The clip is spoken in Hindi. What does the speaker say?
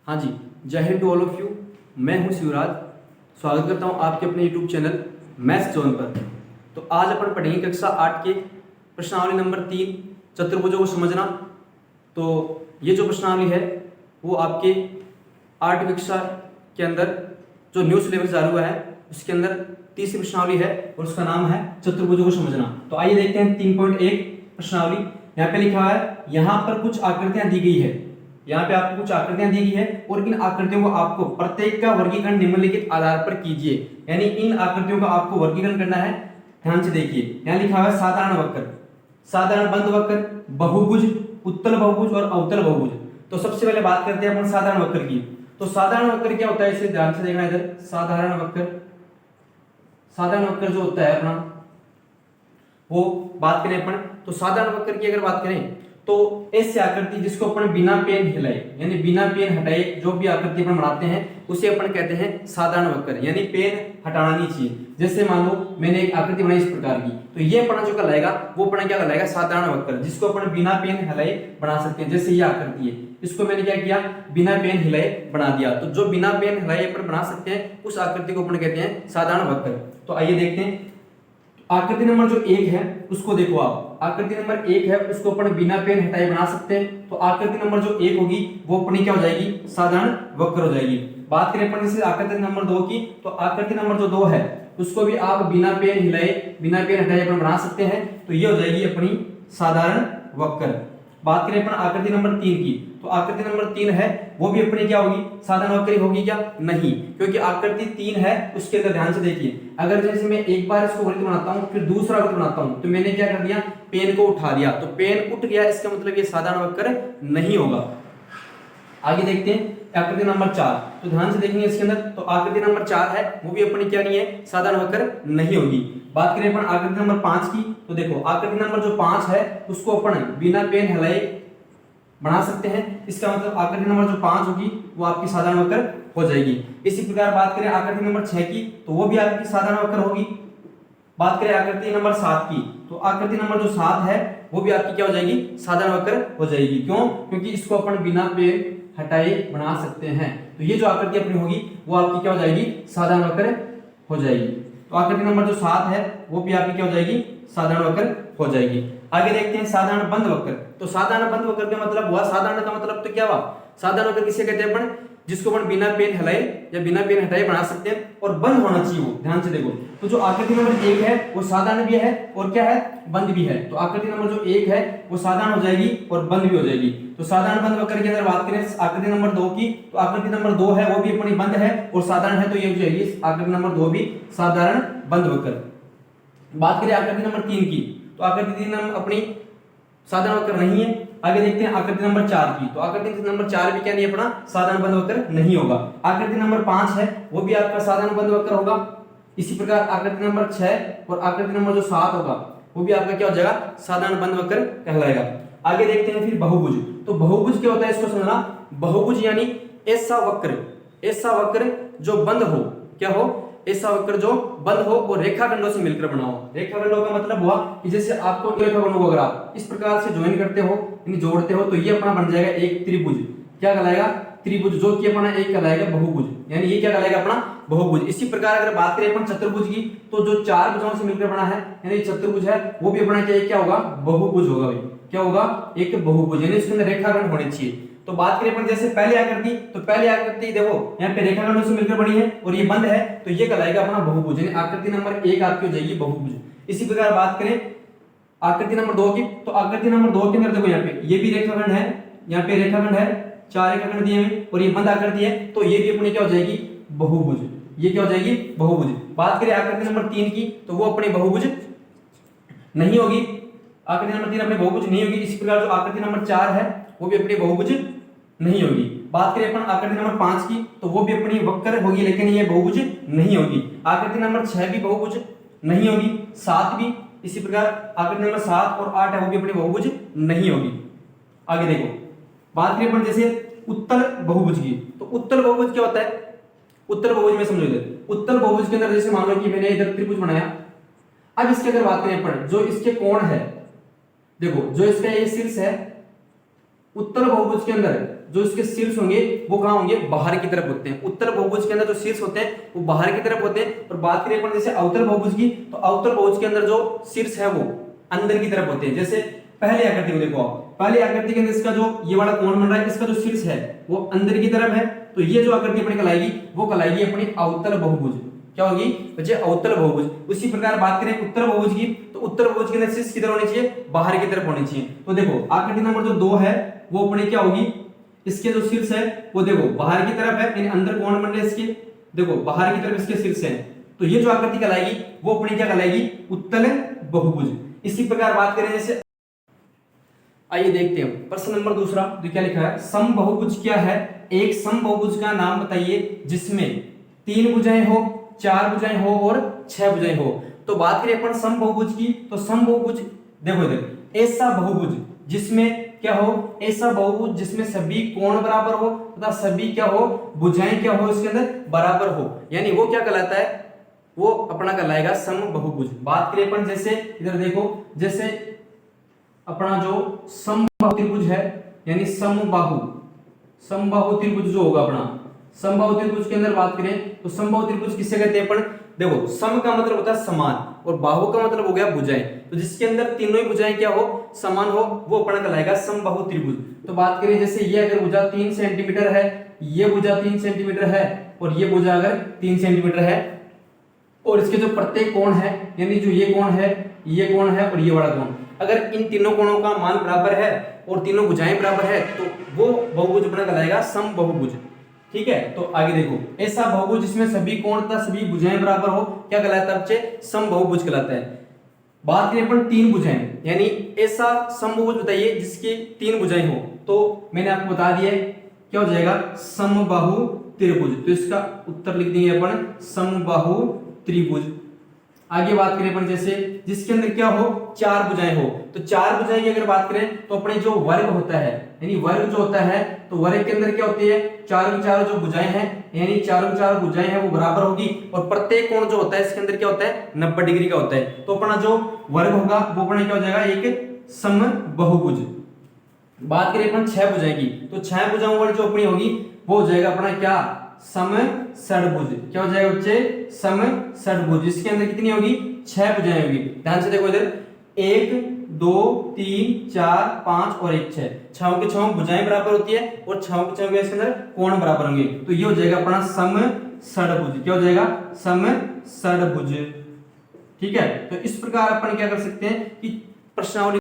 हाँ जी, जय हिंद टू ऑल ऑफ यू। मैं हूँ शिवराज। स्वागत करता हूँ आपके अपने यूट्यूब चैनल मैथ्स जोन पर। तो आज अपन पढ़ेंगे कक्षा 8 के प्रश्नावली नंबर 3 चतुर्भुजों को समझना। तो ये जो प्रश्नावली है वो आपके 8 कक्षा के अंदर जो न्यू सिलेबस चालू हुआ है उसके अंदर तीसरी प्रश्नावली है और उसका नाम है चतुर्भुजों को समझना। तो आइए देखते हैं 3.1 प्रश्नावली। यहाँ पे लिखा है, यहाँ पर कुछ आकृतियां दी गई है। यहाँ पे आपको कुछ आकृतियां दी गई है और इन आकृतियों को आपको प्रत्येक का वर्गीकरण निम्नलिखित आधार पर कीजिए। यानी इन आकृतियों का आपको वर्गीकरण करना है। ध्यान से देखिए, यहाँ लिखा हुआ है साधारण वक्र, साधारण बंद वक्र, बहुभुज, उत्तल बहुभुज और अवतल बहुभुज। तो सबसे पहले बात करते हैं अपन साधारण वक्र की। तो साधारण वक्र क्या होता है, इसे ध्यान से देखना इधर। साधारण वक्र, साधारण वक्र जो होता है अपना वो बात करें अपन, तो साधारण वक्र की अगर बात करें तो ऐसी आकृति जिसको अपन बिना पेन हिलाए यानी बिना पेन हटाए जो भी आकृति अपन बनाते हैं उसे अपन कहते हैं साधारण वक्र, यानी पेन हटाना नहीं चाहिए। जैसे मान लो मैंने एक आकृति बनाई इस प्रकार की, तो ये अपना जो कहलाएगा वो अपना क्या कहलाएगा, साधारण वक्र, जिसको अपन बिना पेन हिलाए बना सकते हैं। जैसे ये आकृति है, इसको मैंने क्या किया, बिना पेन हिलाए बना दिया। तो जो बिना पेन हिलाए अपन बना सकते हैं उस आकृति को अपन कहते हैं साधारण वक्र। तो आइए देखते हैं आकृति नंबर जो 1 है उसको देखो आप। आकृति नंबर 1 है उसको अपन बिना पेन हटाए बना सकते हैं। तो आकृति नंबर जो 1 होगी वो अपनी क्या हो जाएगी, साधारण वक्र हो जाएगी। बात करें अपन जैसे आकृति नंबर 2 की, तो आकृति नंबर जो 2 है उसको भी आप बिना पेन हिलाए बिना पेन हटाए अपन बना सकते हैं। तो ये हो जाएगी अपनी साधारण वक्र। बात करें अपन आकृति नंबर 3 की, तो आकृति नंबर 3 है वो भी अपनी क्या होगी, साधारण वक्र होगी क्या, नहीं, क्योंकि आकृति 3 है उसके अंदर ध्यान से देखिए। अगर जैसे मैं एक बार इसको वृत्त बनाता हूं फिर दूसरा वृत्त बनाता हूं, तो मैंने क्या कर दिया, पेन को उठा दिया, तो पेन उठ गया, इसका मतलब ये साधारण वक्र नहीं होगा। आगे देखते हैं आकृति नंबर 4। तो ध्यान से देखेंगे इसके अंदर, तो आकृति नंबर 4 है वो भी अपनी क्या नहीं है, साधारण वक्र नहीं होगी। बात करें अपन आकृति नंबर 5 की, तो देखो आकृति नंबर जो 5 है उसको अपन बिना पेन हिलाए बना सकते हैं। इसका मतलब आकृति नंबर जो 5 होगी वो आपकी साधारण वक्र हो जाएगी। इसी प्रकार बात करें आकृति नंबर 6 की, तो वो भी आपकी साधारण वक्र होगी। बात करें आकृति नंबर 7 की, तो आकृति नंबर जो 7 है वो भी आपकी क्या हो जाएगी, साधारण वक्र हो जाएगी। क्यों, क्योंकि इसको अपन बिना पेन हटाए बना सकते हैं। तो ये जो आकृति अपनी होगी वो आपकी क्या हो जाएगी, साधारण वक्र हो जाएगी। तो आकृति नंबर जो 7 है वो भी आपकी क्या हो जाएगी, साधारण वक्र हो जाएगी। आगे देखते हैं साधारण बंद वक्र। तो साधारण बंद वक्र का मतलब हुआ, साधारण का मतलब तो क्या हुआ, साधारण वक्र किसे कहते हैं अपन, जिसको अपन बिना पेन हिलाए या बिना पेन हटाए बना सकते हैं और बंद होना चाहिए वो। ध्यान से देखो, तो जो आकृति नंबर 1 है वो साधारण भी है और क्या है, बंद भी है। तो आकृति नंबर जो 1 है वो साधारण हो जाएगी और बंद भी हो जाएगी। तो साधारण बंद वक्र के अंदर बात करें आकृति नंबर 2 की, तो आकृति नंबर 2 है वो भी अपनी बंद है और साधारण है, तो ये हो जाएगी आकृति नंबर 2 भी साधारण बंद वक्र। बात करें आकृति नंबर 3 की, तो आकृति 3 अपनी साधारण वक्र नहीं है। आगे देखते हैं आकृति नंबर 4 की, तो आकृति नंबर 4 भी क्या नहीं अपना साधारण बंद वक्र नहीं होगा। आकृति नंबर 5 है वो भी आपका साधारण बंद वक्र होगा। इसी प्रकार आकृति नंबर 6 और आकृति नंबर जो 7 होगा वो भी आपका क्या हो जाएगा, साधारण बंद वक्र कहलाएगा। आगे देखते हैं फिर बहुभुज। तो बहुभुज क्या होता है इसको समझना। बहुभुज यानी ऐसा वक्र जो बंद हो, क्या हो, ऐसा वक्र जो बंद हो और रेखाखंडों से मिलकर बना हो। रेखाखंडों का मतलब हुआ कि जैसे आपको रेखाखंडों को अगर आप इस प्रकार से ज्वाइन करते हो यानी जोड़ते हो तो ये अपना बन जाएगा एक त्रिभुज। क्या कहलाएगा, त्रिभुज, जो कि अपना एक कहलाएगा बहुभुज, यानी ये क्या कहलाएगा अपना बहुभुज। इसी प्रकार अगर बात करें अपन चतुर्भुज की, तो जो 4 भुजाओं से मिलकर बना है यानी चतुर्भुज है वो भी अपना क्या होगा, बहुभुज होगा भाई। क्या होगा, एक बहुभुज, यानी इसके अंदर रेखाखंड होने चाहिए। तो बात करें अपन जैसे पहले आकृति, तो पहले आकृति देखो यहाँ पे रेखाखंडों से मिलकर बनी है और ये बंद है, तो ये कहलाएगा अपना बहुभुज, यानी आकृति नंबर 1 आपकी हो जाएगी बहुभुज। इसी प्रकार बात करें आकृति नंबर 2 की, तो आकृति नंबर 2 के अंदर देखो यहाँ पे ये भी रेखाखंड है, यहाँ पे रेखाखंड है, 4 रेखाखंड दिए हुए और ये बंद आकृति है, तो ये भी अपनी क्या हो जाएगी, बहुभुज। ये क्या हो जाएगी, बहुभुज। बात करें आकृति नंबर 3 की, तो वो अपनी बहुभुज नहीं होगी। आकृति नंबर 3 अपनी बहुभुज नहीं होगी। इसी प्रकार जो आकृति नंबर 4 है वो भी अपनी बहुभुज नहीं होगी। बात करें अपन आकृति नंबर 5 की, तो वो भी अपनी वक्र होगी लेकिन ये बहुभुज नहीं होगी। आकृति नंबर 6 भी बहुभुज नहीं होगी, 7 भी। इसी प्रकार आकृति नंबर 7 और 8 है वो भी अपनी बहुभुज नहीं होगी। आगे देखो बात करें अपन जैसे उत्तल बहुभुज की, तो उत्तल बहुभुज क्या होता है, उत्तल बहुभुज में समझो इधर। उत्तल बहुभुज के अंदर जैसे मान लो कि मैंने इधर त्रिभुज बनाया, अब इसके अगर बात करें अपन जो इसके कोण है, देखो जो इसका ये शीर्ष है उत्तल बहुभुज के अंदर जो इसके शीर्ष होंगे वो कहाँ होंगे, बाहर की तरफ होते हैं। उत्तर बहुभुज के अंदर जो शीर्ष होते हैं वो बाहर की तरफ होते हैं। और बात करें अपन जैसे अवतल बहुभुज की, तो अवतल बहुभुज के अंदर जो शीर्ष है वो अंदर की तरफ होते हैं। जैसे पहले आकृति को देखो आप, पहले आकृति के अंदर इसका जो ये वाला कोण बन रहा है, इसका जो शीर्ष है वो अंदर की तरफ है, तो ये जो आकृति अपनी कहलाएगी वो कहलाएगी अपनी अवतल बहुभुज। क्या होगी बच्चे, अवतल बहुभुज। उसी प्रकार बात करें उत्तर बहुभुज की, तो उत्तर बहुभुज के अंदर शीर्ष किधर होनी चाहिए, बाहर की तरफ होनी चाहिए। तो देखो आकृति नंबर जो 2 है वो अपनी क्या होगी, इसके जो शीर्ष है वो देखो बाहर की तरफ है, यानी अंदर कोण बन रहे हैं इसके, देखो बाहर की तरफ इसके शीर्ष है, तो ये जो आकृति कहलाएगी वो अपनी क्या कहलाएगी, उत्तल बहुभुज। इसी प्रकार बात करें जैसे, आइए देखते हैं प्रश्न नंबर दूसरा, जो क्या लिखा है, समबहुभुज क्या है, एक समबहुभुज का नाम बताइए जिसमें 3 भुजाएं हो, 4 भुजाएं हो और 6 भुजाएं हो। तो बात करें अपन समबहुभुज की, तो समबहुभुज देखो इधर, ऐसा बहुभुज जिसमें क्या हो, ऐसा बहुभुज जिसमें सभी कोण बराबर हो तथा सभी क्या हो, भुजाएं क्या हो इसके अंदर बराबर हो, यानी वो क्या कहलाता है, वो अपना कहलाएगा समबहुभुज। बात करें अपन जैसे इधर देखो, जैसे अपना जो समबाहु त्रिभुज है, यानी समबाहु त्रिभुज जो होगा अपना, समबाहु त्रिभुज के अंदर बात करें तो समबाहु त्रिभुज किसे कहते हैं अपन, देखो सम का मतलब होता है समान और बाहु का मतलब हो गया भुजाएं, तो जिसके अंदर तीनों ही भुजाएं क्या हो, समान हो, वो अपना कहलाएगा समबाहु त्रिभुज। तो बात करें जैसे ये अगर भुजा 3 सेंटीमीटर है, ये भुजा 3 सेंटीमीटर है और ये भुजा अगर 3 सेंटीमीटर है, और इसके जो प्रत्येक कोण है, यानी जो ये कोण है, ये कोण है और ये वाला कोण, अगर इन तीनों कोणों का मान बराबर है और तीनों भुजाएं बराबर है, तो वो बहुभुज अपना कहलाएगा समबहुभुज। ठीक है, तो आगे देखो, ऐसा बहुभुज जिसमें सभी कोण तथा सभी भुजाएं बराबर हो, क्या कहलाता है बच्चे, समबहुभुज कहलाता है। बात करें अपन 3 भुजाएं, यानी ऐसा समबहुभुज बताइए जिसकी 3 भुजाएं हो, तो मैंने आपको बता दिया क्या हो जाएगा, समबाहु त्रिभुज। तो इसका उत्तर लिख देंगे अपन समबाहु त्रिभुज। आगे बात करें अपन जैसे जिसके अंदर क्या हो, 4 भुजाएं हो, तो 4 भुजाएं की अगर बात करें तो अपने जो वर्ग होता है, यानी वर्ग जो होता है, तो वर्ग के अंदर क्या होती है, चारों की चारों जो भुजाएं हैं, यानी चारों की चारों भुजाएं हैं वो बराबर होगी, और प्रत्येक कोण जो होता है इसके अंदर क्या होता है, 90 डिग्री का होता है। तो अपना जो वर्ग होगा वो अपना क्या हो जाएगा, एक समबहुभुज। बात करें अपन 6 भुजाएं की, तो 6 भुजाओं वाली जो अपनी होगी वो हो जाएगा अपना क्या, समषड्भुज। क्या हो जाएगा बच्चे, समषड्भुज। इसके अंदर कितनी होगी, 6 भुजाएं होगी। ध्यान से देखो इधर, 1 2 3 4 5 और 1 6, छहों के छहों भुजाएं बराबर होती है और छहों के छहों इसके अंदर कोण बराबर होंगे, तो ये हो जाएगा अपना समषड्भुज। क्या हो जाएगा, समषड्भुज। ठीक है, तो इस प्रकार अपन क्या कर सकते हैं कि प्रश्नावली